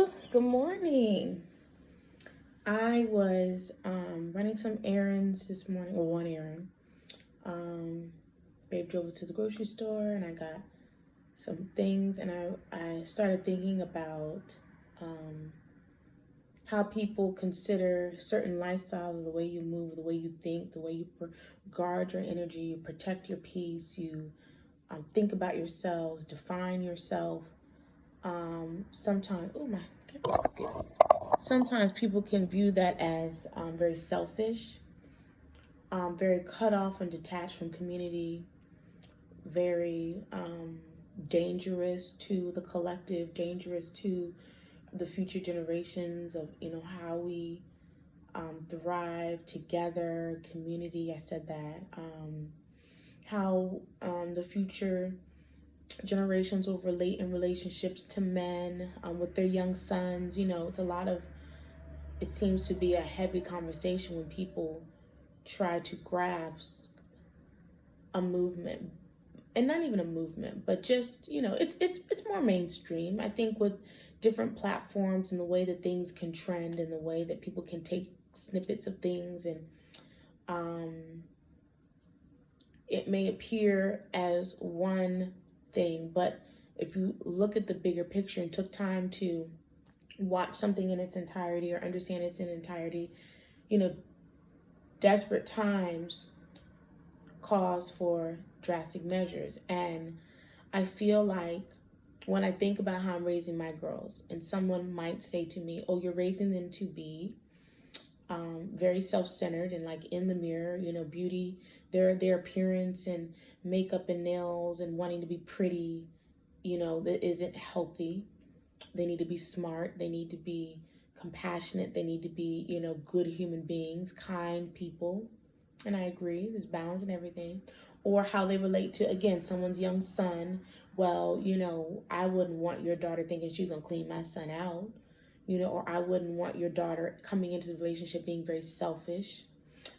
Oh, good morning. I was running some errands this morning, or one errand. Um, Babe drove us to the grocery store, and I got some things, and I started thinking about um, how people consider certain lifestyles, the way you move, the way you think, the way you guard your energy, you protect your peace, you think about yourselves, define yourself. Sometimes, oh my, good. Sometimes people can view that as very selfish, very cut off and detached from community, very dangerous to the collective, dangerous to the future generations of how we thrive together, community. I said that. How the future generations will relate in relationships to men with their young sons. It's a lot of it seems to be a heavy conversation when people try to grasp a movement, and not even a movement, but just it's more mainstream. I think with different platforms and the way that things can trend and the way that people can take snippets of things, and um, it may appear as one thing, but if you look at the bigger picture and took time to watch something in its entirety or understand it in entirety, you know desperate times cause for drastic measures. And I feel like when I think about how I'm raising my girls, and someone might say to me, oh, you're raising them to be very self-centered and like in the mirror, beauty, their appearance and makeup and nails and wanting to be pretty, that isn't healthy. They need to be smart. They need to be compassionate. They need to be, good human beings, kind people. And I agree, there's balance in everything. Or how they relate to, again, someone's young son. Well, I wouldn't want your daughter thinking she's going to clean my son out. Or I wouldn't want your daughter coming into the relationship being very selfish.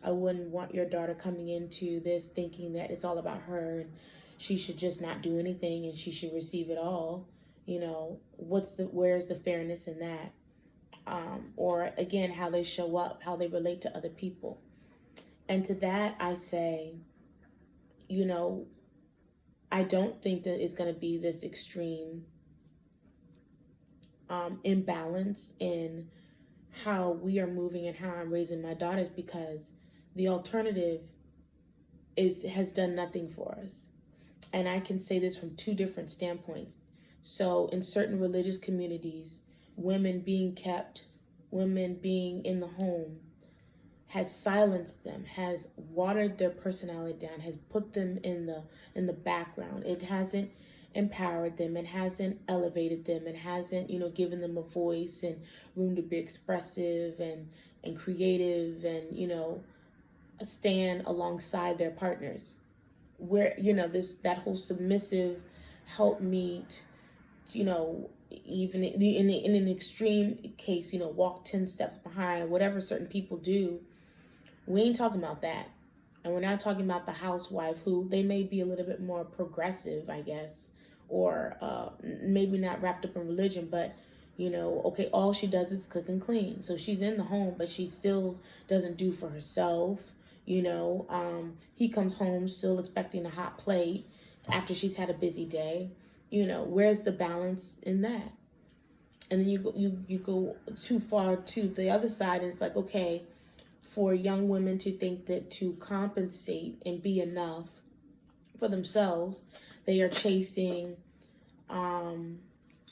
I wouldn't want your daughter coming into this thinking that it's all about her and she should just not do anything and she should receive it all. Where's the fairness in that? Or again, how they show up, how they relate to other people. And to that, I say, you know, I don't think that it's going to be this extreme imbalance in how we are moving and how I'm raising my daughters, because the alternative has done nothing for us. And I can say this from two different standpoints. So in certain religious communities, women being kept, women being in the home, has silenced them, has watered their personality down, has put them in the background. It hasn't empowered them, it hasn't elevated them, it hasn't, given them a voice and room to be expressive and creative and, stand alongside their partners. Where, that whole submissive help meet, even in an extreme case, walk 10 steps behind, whatever certain people do. We ain't talking about that. And we're not talking about the housewife who they may be a little bit more progressive, I guess, or maybe not wrapped up in religion, but, okay, all she does is cook and clean. So she's in the home, but she still doesn't do for herself. He comes home still expecting a hot plate after she's had a busy day. Where's the balance in that? And then you go too far to the other side, and it's like, okay, for young women to think that to compensate and be enough for themselves, they are chasing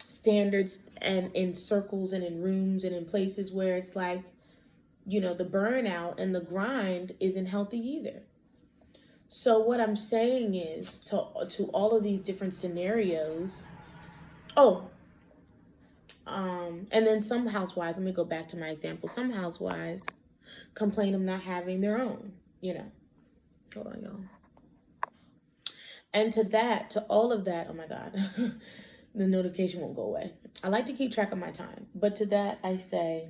standards and in circles and in rooms and in places where it's like, the burnout and the grind isn't healthy either. So what I'm saying is to all of these different scenarios. Oh, and then some housewives, let me go back to my example. Some housewives complain of not having their own, Hold on, y'all. And to all of that, oh my God, the notification won't go away. I like to keep track of my time. But to that, I say,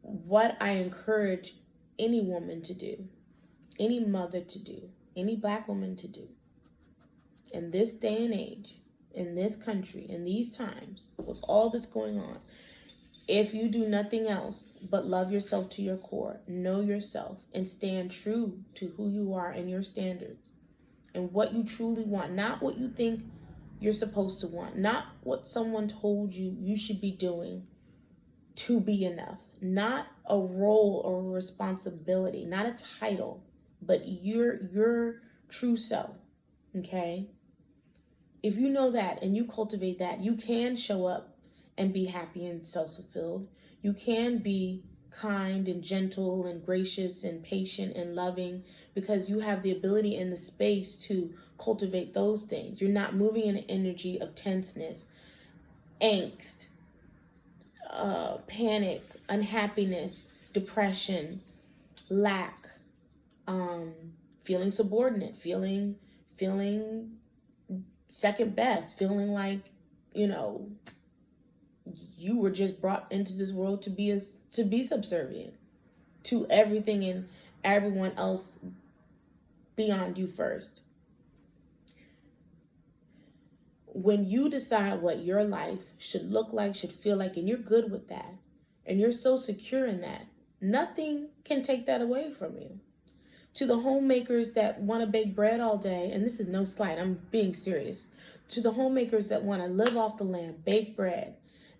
what I encourage any woman to do, any mother to do, any Black woman to do in this day and age in this country, in these times, with all that's going on, if you do nothing else but love yourself to your core, know yourself, and stand true to who you are and your standards and what you truly want, not what you think you're supposed to want, not what someone told you you should be doing to be enough, not a role or a responsibility, not a title, but your true self, okay? If you know that and you cultivate that, you can show up and be happy and self-fulfilled. You can be kind and gentle and gracious and patient and loving because you have the ability and the space to cultivate those things. You're not moving in an energy of tenseness, angst, panic, unhappiness, depression, lack, feeling subordinate, feeling second best, feeling like, you were just brought into this world to be subservient to everything and everyone else beyond you first. When you decide what your life should look like, should feel like, and you're good with that, and you're so secure in that, nothing can take that away from you. To the homemakers that want to bake bread all day, and this is no slight, I'm being serious. To the homemakers that want to live off the land, bake bread,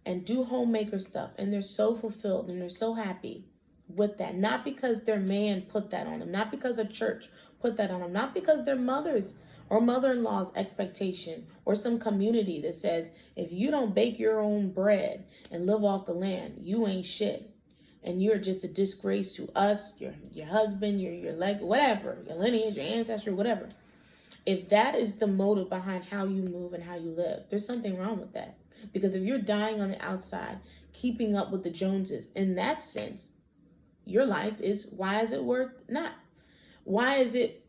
and do homemaker stuff, and they're so fulfilled and they're so happy with that. Not because their man put that on them, not because a church put that on them, not because their mothers or mother-in-law's expectation or some community that says, if you don't bake your own bread and live off the land, you ain't shit. And you're just a disgrace to us, your husband, your leg, whatever, your lineage, your ancestry, whatever. If that is the motive behind how you move and how you live, there's something wrong with that. Because if you're dying on the outside, keeping up with the Joneses, in that sense, your life is, why is it worth not? Why is it,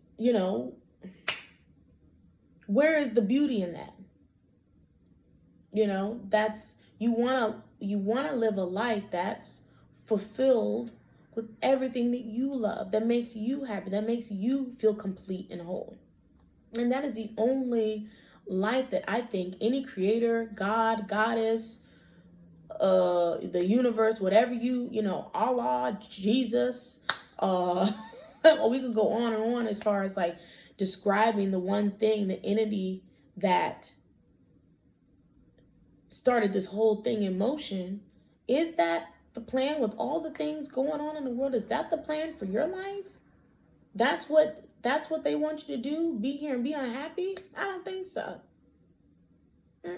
where is the beauty in that? That's, you want to live a life that's fulfilled with everything that you love, that makes you happy, that makes you feel complete and whole. And that is the only life that I think any creator, God, goddess, the universe, whatever Allah, Jesus, we could go on and on as far as like describing the one thing, the entity that started this whole thing in motion. Is that the plan with all the things going on in the world? Is that the plan for your life? That's what they want you to do? Be here and be unhappy? I don't think so. I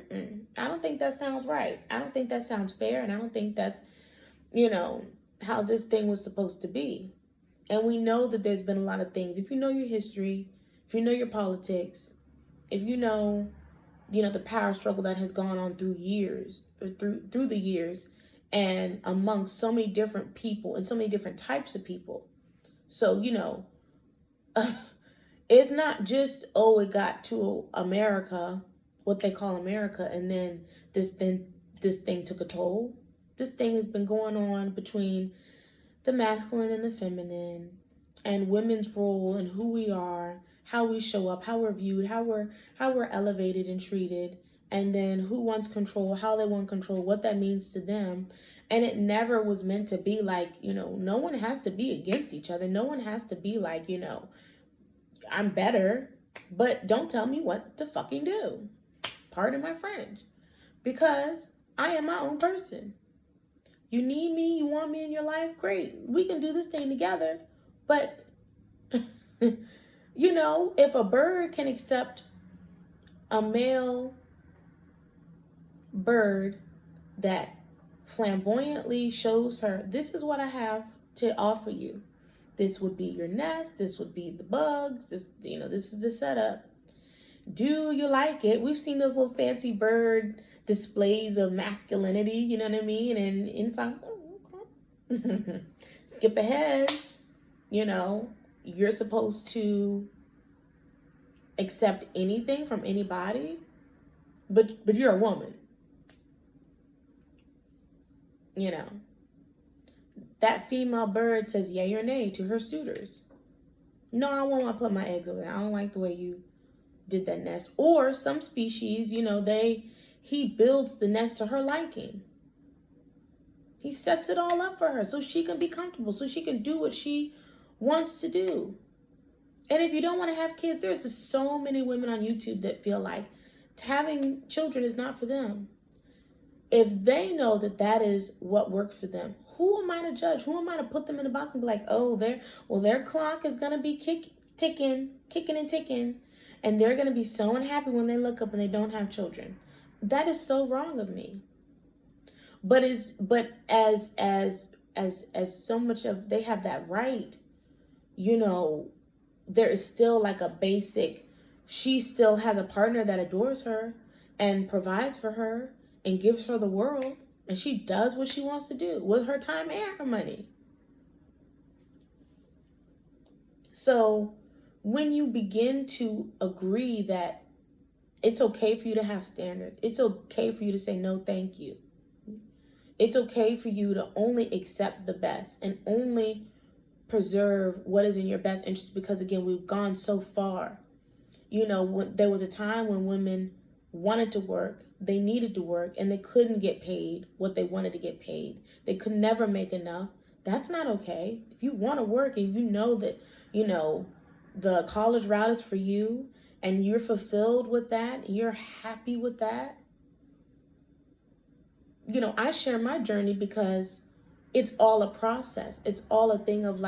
don't think that sounds right. I don't think that sounds fair. And I don't think that's, how this thing was supposed to be. And we know that there's been a lot of things. If you know your history, if you know your politics, if you know, the power struggle that has gone on through years, or through the years, and amongst so many different people and so many different types of people. So, it's not just, it got to America, what they call America, and then this thing took a toll. This thing has been going on between the masculine and the feminine, and women's role and who we are, how we show up, how we're viewed, how we're elevated and treated, and then who wants control, how they want control, what that means to them. And it never was meant to be like, no one has to be against each other. No one has to be like, I'm better, but don't tell me what to fucking do. Pardon my French. Because I am my own person. You need me, you want me in your life, great. We can do this thing together. But, if a bird can accept a male bird that flamboyantly shows her, this is what I have to offer you. This would be your nest. This would be the bugs. This is the setup. Do you like it? We've seen those little fancy bird displays of masculinity, you know what I mean? And it's like, okay. Skip ahead. You're supposed to accept anything from anybody, but you're a woman. That female bird says yay or nay to her suitors. No, I won't want to put my eggs over there. I don't like the way you did that nest. Or some species, he builds the nest to her liking. He sets it all up for her so she can be comfortable, so she can do what she wants to do. And if you don't want to have kids, there's just so many women on YouTube that feel like having children is not for them. If they know that that is what works for them, who am I to judge? Who am I to put them in a box and be like, oh, their clock is going to be kicking and ticking, and they're going to be so unhappy when they look up and they don't have children. That is so wrong of me. But as so much of they have that right, there is still like a basic, she still has a partner that adores her and provides for her and gives her the world, and she does what she wants to do with her time and her money. So when you begin to agree that it's okay for you to have standards, it's okay for you to say no thank you, it's okay for you to only accept the best and only preserve what is in your best interest, because again, we've gone so far. There was a time when women wanted to work, they needed to work, and they couldn't get paid what they wanted to get paid. They could never make enough. That's not okay. If you want to work and you know that, the college route is for you and you're fulfilled with that, and you're happy with that. I share my journey because it's all a process. It's all a thing of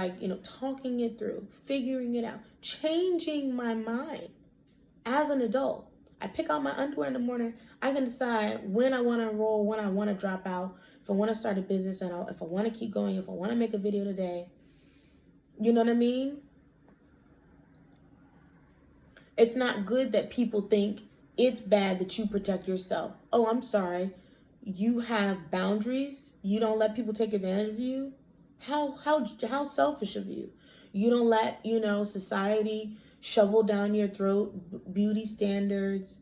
talking it through, figuring it out, changing my mind as an adult. I pick out my underwear in the morning. I can decide when I want to enroll, when I want to drop out, if I want to start a business, and if I want to keep going, if I want to make a video today. You know what I mean? It's not good that people think it's bad that you protect yourself. Oh, I'm sorry. You have boundaries. You don't let people take advantage of you. How selfish of you. You don't let, society shovel down your throat beauty standards,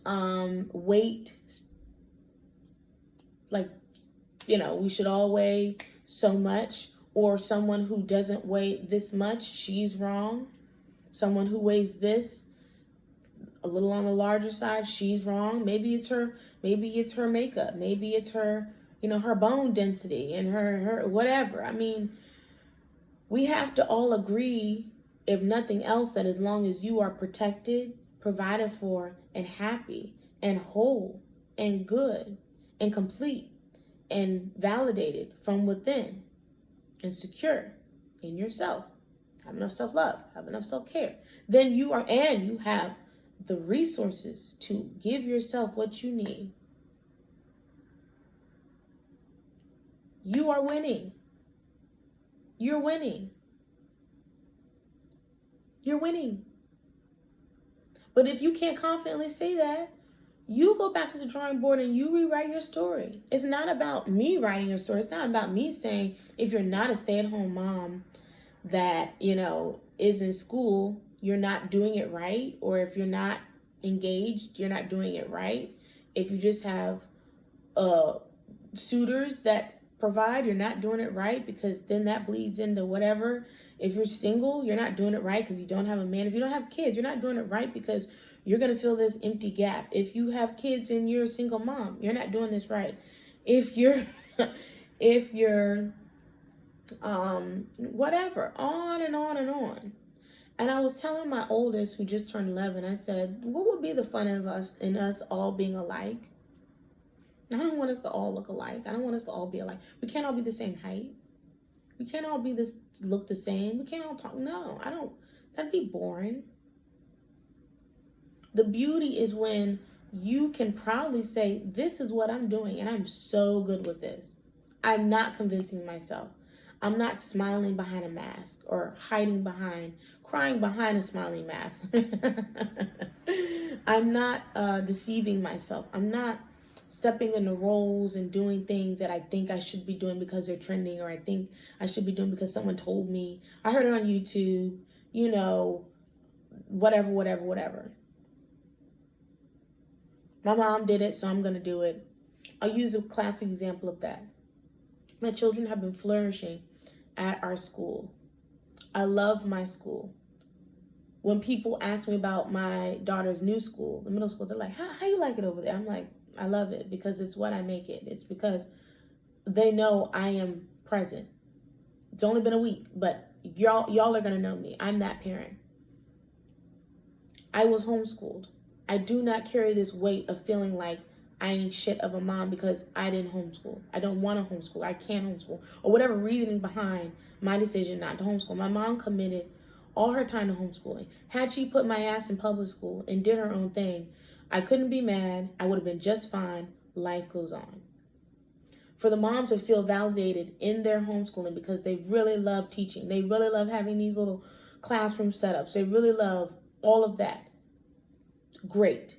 weight. We should all weigh so much, or someone who doesn't weigh this much, she's wrong. Someone who weighs this, a little on the larger side, she's wrong. Maybe it's her makeup. Maybe it's her, her bone density and her whatever. I mean, we have to all agree, if nothing else, that as long as you are protected, provided for, and happy, and whole, and good, and complete, and validated from within, and secure in yourself, have enough self-love, have enough self-care, then you have the resources to give yourself what you need. You are winning. You're winning. You're winning. But if you can't confidently say that, you go back to the drawing board and you rewrite your story. It's not about me writing your story. It's not about me saying, if you're not a stay-at-home mom that, is in school, you're not doing it right. Or if you're not engaged, you're not doing it right. If you just have suitors that provide, you're not doing it right, because then that bleeds into whatever. If you're single, you're not doing it right because you don't have a man. If you don't have kids, you're not doing it right because you're going to fill this empty gap. If you have kids and you're a single mom, you're not doing this right. If you're whatever, on and on and on. And I was telling my oldest, who just turned 11, I said, what would be the fun of us all being alike? I don't want us to all look alike. I don't want us to all be alike. We can't all be the same height. We can't all look the same. We can't all talk. No, that'd be boring. The beauty is when you can proudly say, this is what I'm doing, and I'm so good with this. I'm not convincing myself. I'm not smiling behind a mask or crying behind a smiling mask. I'm not deceiving myself. I'm not stepping into roles and doing things that I think I should be doing because they're trending, or I think I should be doing because someone told me. I heard it on YouTube, whatever. My mom did it, so I'm going to do it. I'll use a classic example of that. My children have been flourishing at our school. I love my school. when people ask me about my daughter's new school, the middle school, they're like, how you like it over there? I'm like, I love it because it's what I make it. It's because they know I am present. It's only been a week, but y'all are going to know me. I'm that parent. I was homeschooled. I do not carry this weight of feeling like I ain't shit of a mom because I didn't homeschool. I don't want to homeschool. I can't homeschool. Or whatever reasoning behind my decision not to homeschool. My mom committed all her time to homeschooling. Had she put my ass in public school and did her own thing, I couldn't be mad. I would have been just fine. Life goes on. For the moms to feel validated in their homeschooling because they really love teaching. They really love having these little classroom setups. They really love all of that. Great.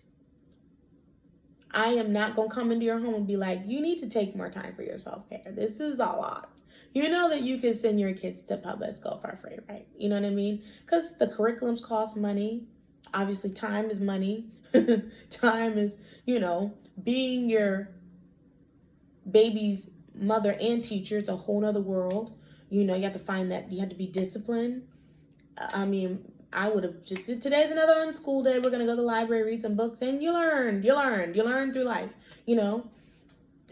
I am not going to come into your home and be like, you need to take more time for your self-care. This is a lot. You know that you can send your kids to public school for free, right? You know what I mean? Because the curriculums cost money. Obviously, time is money. Time is, being your baby's mother and teacher. It's a whole nother world. You have to find that. You have to be disciplined. I mean, I would have just said, today's another unschool day. We're going to go to the library, read some books, and you learn through life,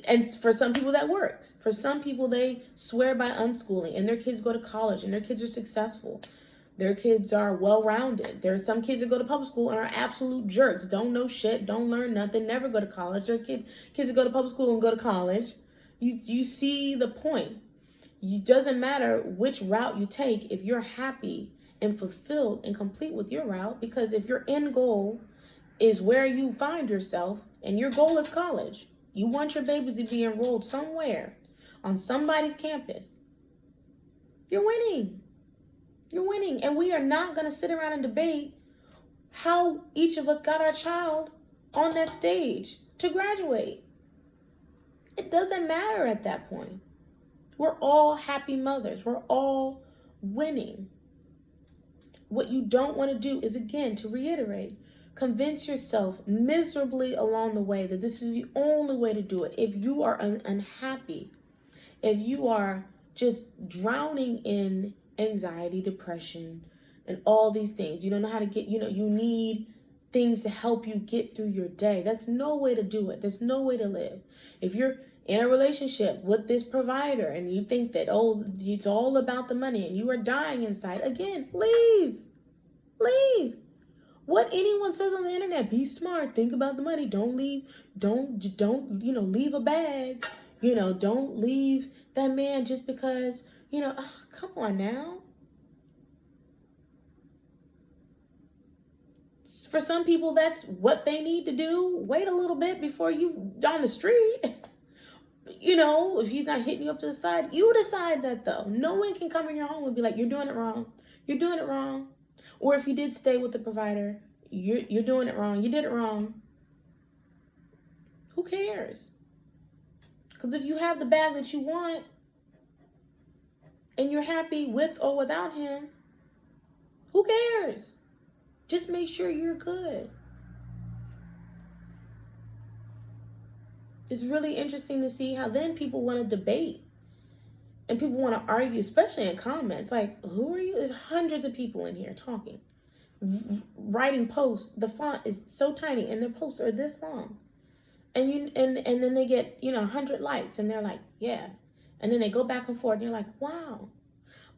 And for some people that works. For some people, they swear by unschooling and their kids go to college and their kids are successful. Their kids are well-rounded. There are some kids that go to public school and are absolute jerks. Don't know shit, don't learn nothing, never go to college. There are kids that go to public school and go to college. You see the point. It doesn't matter which route you take if you're happy and fulfilled and complete with your route, because if your end goal is where you find yourself and your goal is college, you want your babies to be enrolled somewhere on somebody's campus, you're winning. You're winning. And we are not going to sit around and debate how each of us got our child on that stage to graduate. It doesn't matter at that point. We're all happy mothers. We're all winning. What you don't want to do is, again, to reiterate, convince yourself miserably along the way that this is the only way to do it. If you are unhappy, if you are just drowning in anxiety, depression, and all these things, you don't know how to get, you need things to help you get through your day. That's no way to do it. There's no way to live. If you're in a relationship with this provider and you think that, it's all about the money and you are dying inside, again, leave. What anyone says on the internet, be smart, think about the money, don't leave a bag, don't leave that man just because, come on now. For some people, that's what they need to do. Wait a little bit before you down the street. If he's not hitting you up to the side, you decide that though. No one can come in your home and be like, you're doing it wrong. You're doing it wrong. Or if you did stay with the provider, you're doing it wrong. You did it wrong. Who cares? Because if you have the bag that you want and you're happy with or without him, who cares? Just make sure you're good. It's really interesting to see how then people want to debate and people want to argue, especially in comments. Like, who are you? There's hundreds of people in here talking, writing posts. The font is so tiny and their posts are this long. And then they get, 100 likes and they're like, yeah. And then they go back and forth and you're like, wow.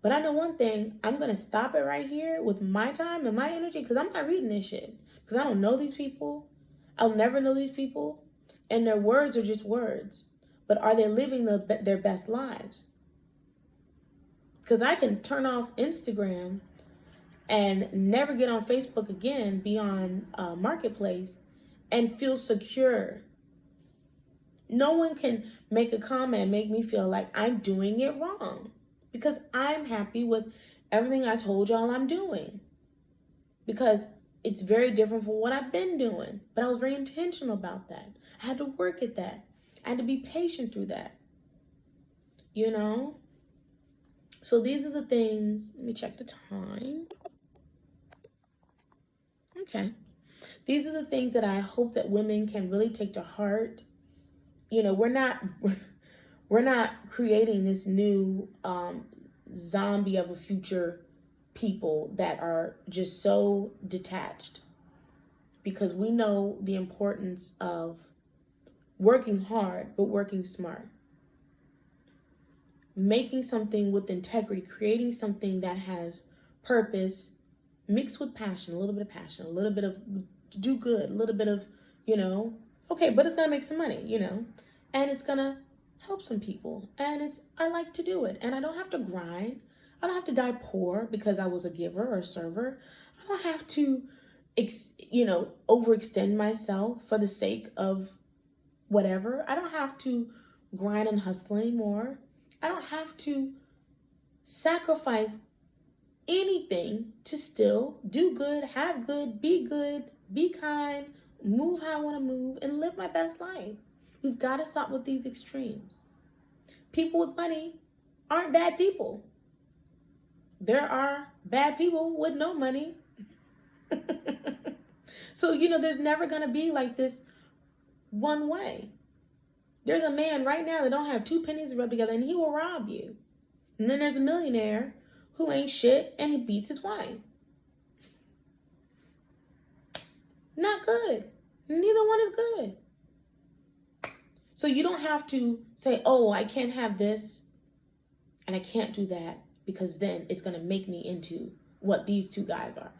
But I know one thing, I'm going to stop it right here with my time and my energy because I'm not reading this shit. Because I don't know these people. I'll never know these people. And their words are just words. But are they living their best lives? Because I can turn off Instagram and never get on Facebook again, be on Marketplace, and feel secure. No one can make a comment, make me feel like I'm doing it wrong. Because I'm happy with everything I told y'all I'm doing. Because it's very different from what I've been doing. But I was very intentional about that. I had to work at that. I had to be patient through that. So these are the things. Let me check the time. Okay. These are the things that I hope that women can really take to heart. We're not creating this new zombie of a future people that are just so detached, because we know the importance of working hard, but working smart. Making something with integrity, creating something that has purpose, mixed with passion, a little bit of passion, a little bit of do good, a little bit of, okay, but it's going to make some money, and it's going to help some people. And I like to do it. And I don't have to grind. I don't have to die poor because I was a giver or a server. I don't have to, overextend myself for the sake of whatever. I don't have to grind and hustle anymore. I don't have to sacrifice anything to still do good, have good, be kind, move how I want to move, and live my best life. We've got to stop with these extremes. People with money aren't bad people. There are bad people with no money. So, there's never going to be like this one way. There's a man right now that don't have two pennies to rub together, and he will rob you. And then there's a millionaire who ain't shit, and he beats his wife. Not good. Neither one is good. So you don't have to say, oh, I can't have this and I can't do that, because then it's going to make me into what these two guys are,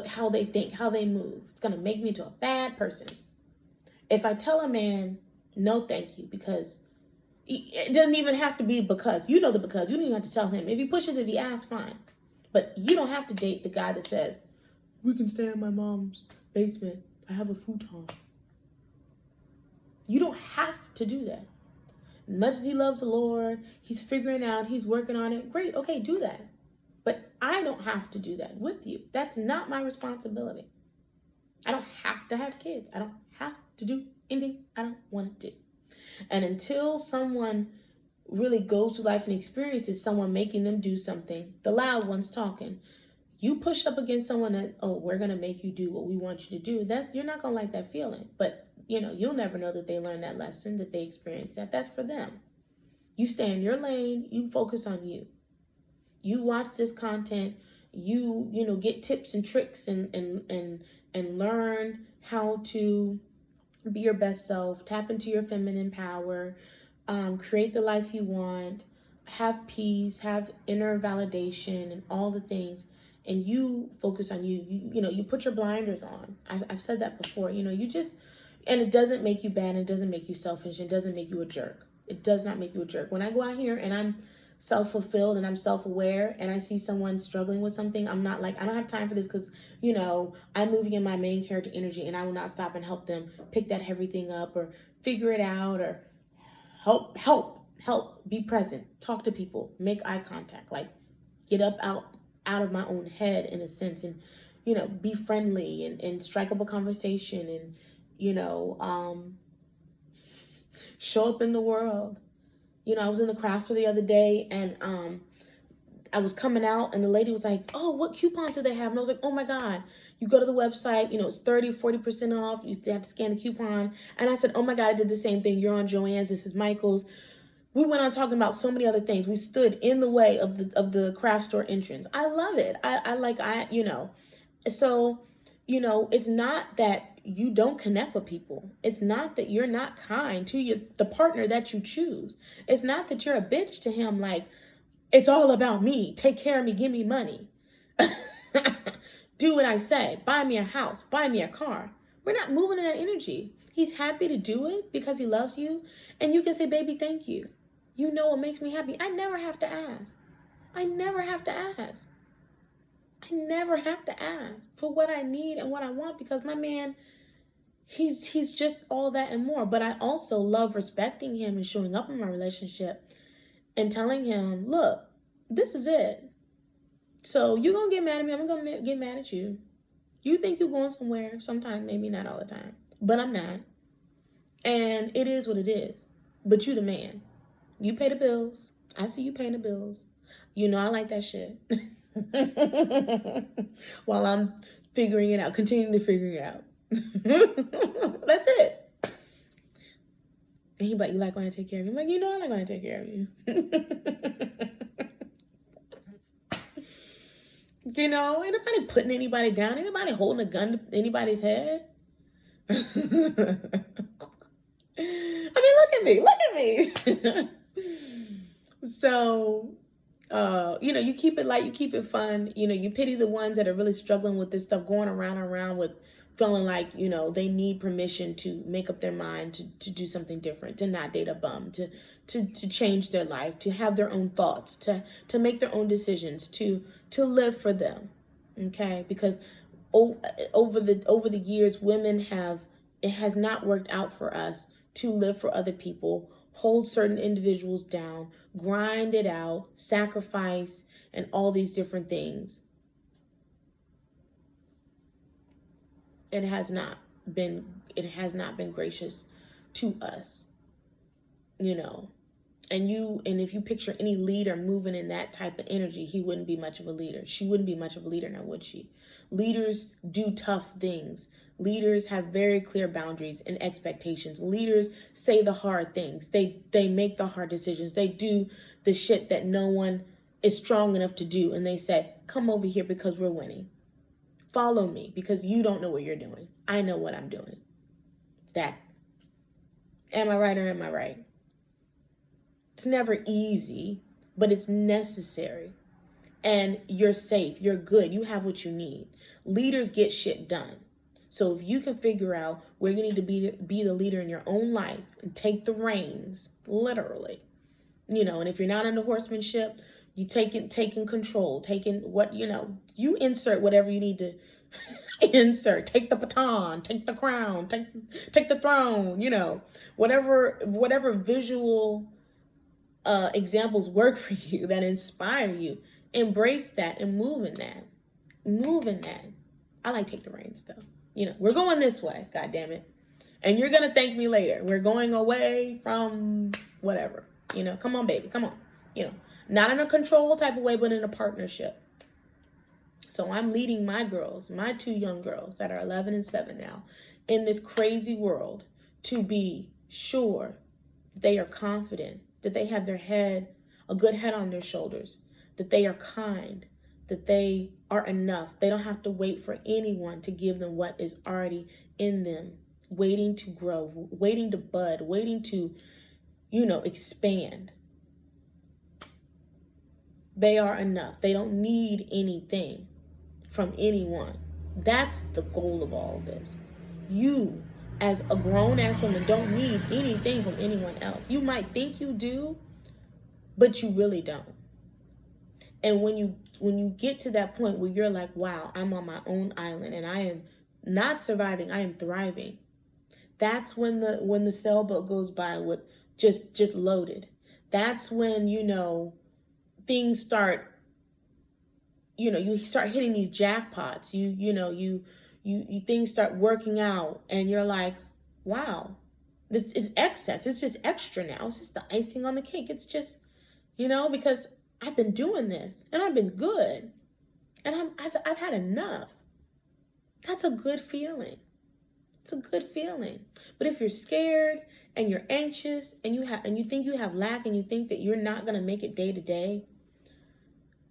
how they think, how they move. It's going to make me into a bad person. If I tell a man, no, thank you, because it doesn't even have to be because. You know the because. You don't even have to tell him. If he pushes, if he asks, fine. But you don't have to date the guy that says, we can stay in my mom's basement. I have a futon. You don't have to do that. As much as he loves the Lord, he's figuring out, he's working on it. Great, okay, do that. But I don't have to do that with you. That's not my responsibility. I don't have to have kids. I don't have to do anything I don't want to do. And until someone really goes through life and experiences someone making them do something, the loud ones talking, you push up against someone that, oh, we're going to make you do what we want you to do. You're not going to like that feeling. But, you'll never know that they learned that lesson, that they experienced that. That's for them. You stay in your lane. You focus on you. You watch this content. You get tips and tricks and learn how to be your best self, tap into your feminine power, create the life you want, have peace, have inner validation, and all the things. And you focus on you. You put your blinders on. I've said that before. And it doesn't make you bad. It doesn't make you selfish. It doesn't make you a jerk. It does not make you a jerk. When I go out here and I'm self-fulfilled and I'm self-aware and I see someone struggling with something, I'm not like, I don't have time for this because, I'm moving in my main character energy, and I will not stop and help them pick that heavy thing up or figure it out or help, be present, talk to people, make eye contact, like get up out of my own head in a sense, and, be friendly and strike up a conversation and, show up in the world. I was in the craft store the other day, and I was coming out, and the lady was like, oh, what coupons do they have? And I was like, oh my God, you go to the website, it's 30, 40% off. You have to scan the coupon. And I said, oh my God, I did the same thing. You're on Joann's, this is Michael's. We went on talking about so many other things. We stood in the way of the craft store entrance. I love it. So, it's not that you don't connect with people. It's not that you're not kind to the partner that you choose. It's not that you're a bitch to him, like, it's all about me. Take care of me. Give me money. Do what I say. Buy me a house. Buy me a car. We're not moving in that energy. He's happy to do it because he loves you. And you can say, baby, thank you. You know what makes me happy. I never have to ask. I never have to ask. I never have to ask for what I need and what I want, because my man, he's just all that and more. But I also love respecting him and showing up in my relationship and telling him, look, this is it. So you're going to get mad at me. I'm going to get mad at you. You think you're going somewhere. Sometimes, maybe not all the time. But I'm not. And it is what it is. But you the man. You pay the bills. I see you paying the bills. I like that shit. While I'm figuring it out. Continuing to figure it out. That's it. And he like, you like when I take care of you? I'm like, I like when I take care of you. You know, ain't nobody putting anybody down. Ain't nobody holding a gun to anybody's head. I mean, look at me. Look at me. So, you know, you keep it light, you keep it fun. You know, you pity the ones that are really struggling with this stuff, going around and around with feeling like, you know, they need permission to make up their mind to do something different, to not date a bum, to change their life, to have their own thoughts, to make their own decisions, to live for them. Okay? Because over the years, it has not worked out for us to live for other people, hold certain individuals down, grind it out, sacrifice, and all these different things. It has not been gracious to us, you know. And if you picture any leader moving in that type of energy, he wouldn't be much of a leader. She wouldn't be much of a leader, now would she? Leaders do tough things. Leaders have very clear boundaries and expectations. Leaders say the hard things. They make the hard decisions. They do the shit that no one is strong enough to do. And they say, come over here because we're winning. Follow me because you don't know what you're doing. I know what I'm doing. That. Am I right or am I right? It's never easy, but it's necessary. And you're safe. You're good. You have what you need. Leaders get shit done. So if you can figure out where you need to be the leader in your own life and take the reins, literally, you know, and if you're not into horsemanship, you taking control, taking what, you know, you insert whatever you need to insert. Take the baton, take the crown, take the throne, you know, whatever visual examples work for you that inspire you. Embrace that and move in that. Move in that. I like take the reins though. You know, we're going this way, God damn it. And you're going to thank me later. We're going away from whatever. You know, come on, baby, come on. You know, not in a control type of way, but in a partnership. So I'm leading my girls, my two young girls that are 11 and 7 now, in this crazy world to be sure that they are confident, that they have a good head on their shoulders, that they are kind, that they are enough. They don't have to wait for anyone to give them what is already in them, waiting to grow, waiting to bud, waiting to, you know, expand. They are enough. They don't need anything from anyone. That's the goal of all of this. You, as a grown-ass woman, don't need anything from anyone else. You might think you do, but you really don't. And when you get to that point where you're like, wow, I'm on my own island and I am not surviving, I am thriving. That's when the sailboat goes by with just loaded. That's when, you know, things start, you know, you start hitting these jackpots. You things start working out and you're like, wow, it's excess. It's just extra now. It's just the icing on the cake. It's just, you know, because I've been doing this and I've been good and I've had enough. That's a good feeling. It's a good feeling. But if you're scared and you're anxious and you think you have lack and you think that you're not going to make it day to day,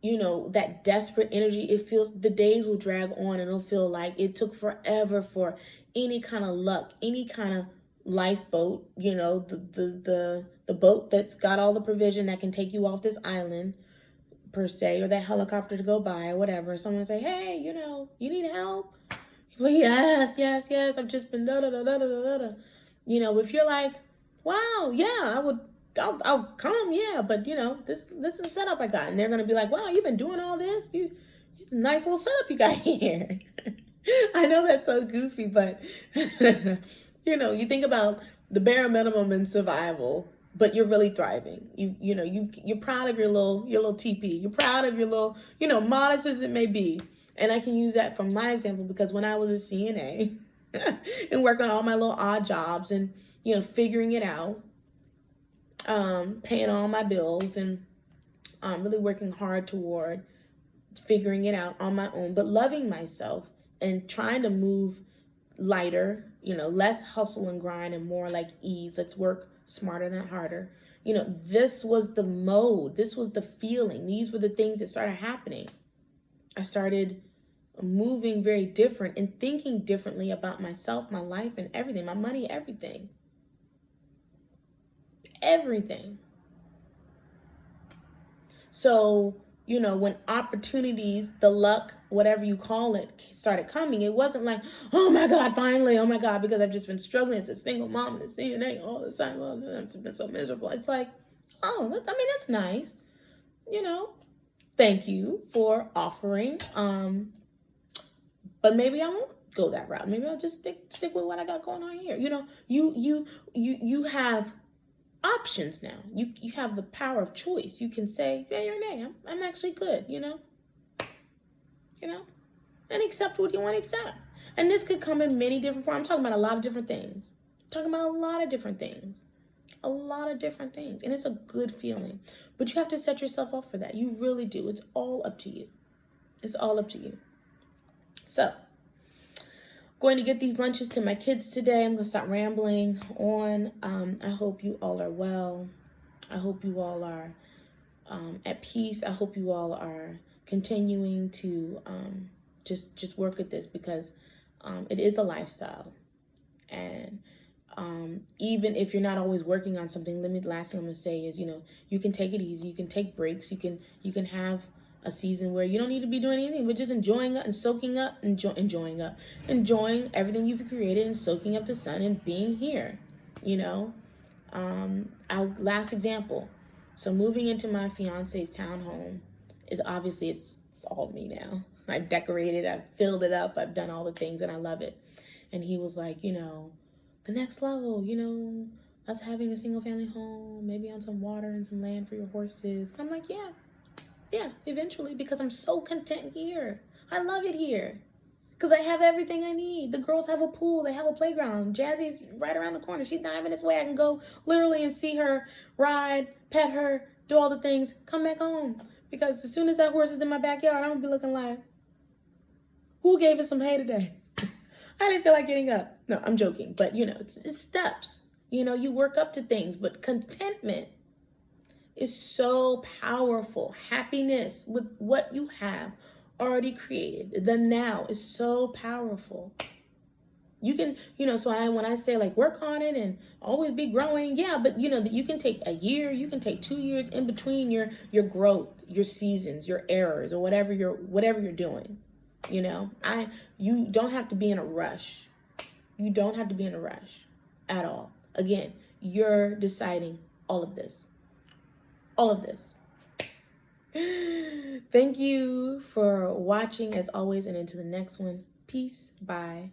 you know, that desperate energy, it feels the days will drag on and it'll feel like it took forever for any kind of luck, any kind of lifeboat, you know, the boat that's got all the provision that can take you off this island per se, or that helicopter to go by or whatever. Someone say, hey, you know, you need help? Well, yes, I've just been da-da-da-da-da-da-da. You know, if you're like, wow, yeah, I'll come, yeah, but you know, this is a setup I got. And they're going to be like, wow, you've been doing all this? It's a nice little setup you got here. I know that's so goofy, but you know, you think about the bare minimum in survival, but you're really thriving. You're proud of your little TP. You're proud of your little, you know, modest as it may be. And I can use that from my example because when I was a CNA and working on all my little odd jobs and, you know, figuring it out, paying all my bills and really working hard toward figuring it out on my own, but loving myself and trying to move lighter, you know, less hustle and grind and more like ease. Let's work smarter than harder. You know, this was the mode. This was the feeling. These were the things that started happening. I started moving very different and thinking differently about myself, my life, and everything, my money, everything. Everything. So, when opportunities, the luck, whatever you call it, started coming, it wasn't like, oh my God, finally, oh my God, because I've just been struggling as a single mom and a CNA all the time. Oh, I've just been so miserable. It's like, oh, that's nice. Thank you for offering. But maybe I won't go that route. Maybe I'll just stick with what I got going on here. You have options now. You have the power of choice. You can say, yeah, you're nay. I'm actually good, and accept what you want to accept. And this could come in many different forms. I'm talking about a lot of different things. I'm talking about a lot of different things. A lot of different things. And it's a good feeling. But you have to set yourself up for that. You really do. It's all up to you. It's all up to you. So, going to get these lunches to my kids today. I'm going to stop rambling on. I hope you all are well. I hope you all are at peace. I hope you all are continuing to just work at this, because it is a lifestyle. And even if you're not always working on something, the last thing I'm going to say is, you can take it easy. You can take breaks. You can have a season where you don't need to be doing anything, but just enjoying it and soaking up, enjoying everything you've created and soaking up the sun and being here. Last example. So moving into my fiance's townhome is obviously it's all me now. I've decorated, I've filled it up, I've done all the things, and I love it. And he was like, the next level, us having a single family home, maybe on some water and some land for your horses. I'm like, yeah, eventually, because I'm so content here. I love it here. Because I have everything I need. The girls have a pool. They have a playground. Jazzy's right around the corner. She's 9 minutes away. I can go literally and see her, ride, pet her, do all the things, come back home. Because as soon as that horse is in my backyard, I'm going to be looking like, who gave us some hay today? I didn't feel like getting up. No, I'm joking. But, it's steps. You work up to things. But contentment is so powerful. Happiness with what you have already created. The now is so powerful. You can, so when I say like work on it and always be growing, yeah, but you can take a year, you can take 2 years in between your growth, your seasons, your errors, or whatever you're doing. You don't have to be in a rush. You don't have to be in a rush at all. Again, you're deciding all of this. All of this. Thank you for watching as always, and into the next one. Peace. Bye.